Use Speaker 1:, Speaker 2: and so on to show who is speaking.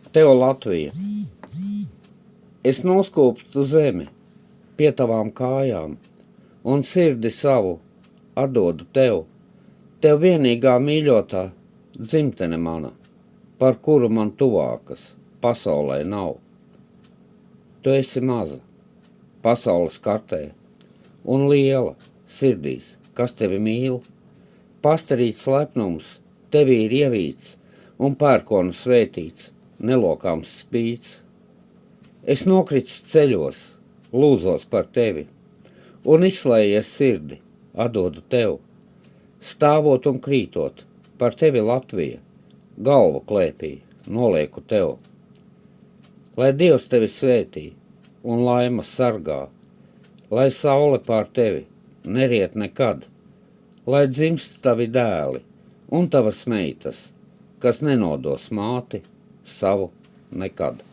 Speaker 1: Tev, Latvija, es noskūpstu zemi pie tavām kājām un sirdi savu atdodu tev. Tev vienīgā mīļotā dzimtene mana, par kuru man tuvākas pasaulē nav. Tu esi maza pasaules kartē un liela sirdīs, kas tevi mīl. Pastarīts lepnums tevī ir ievīts un pērkonu svētīts, nelokāms spīts. Es nokritu ceļos, lūzos par tevi, un izslējies sirdi, atdodu tev. Stāvot un krītot, par tevi Latvija, galvu klēpī, nolieku tev. Lai Dievs tevi svētī un laima sargā, lai saule pār tevi neriet nekad, lai dzimst tavi dēli un tavas meitas, kas nenodos māti savu nekad.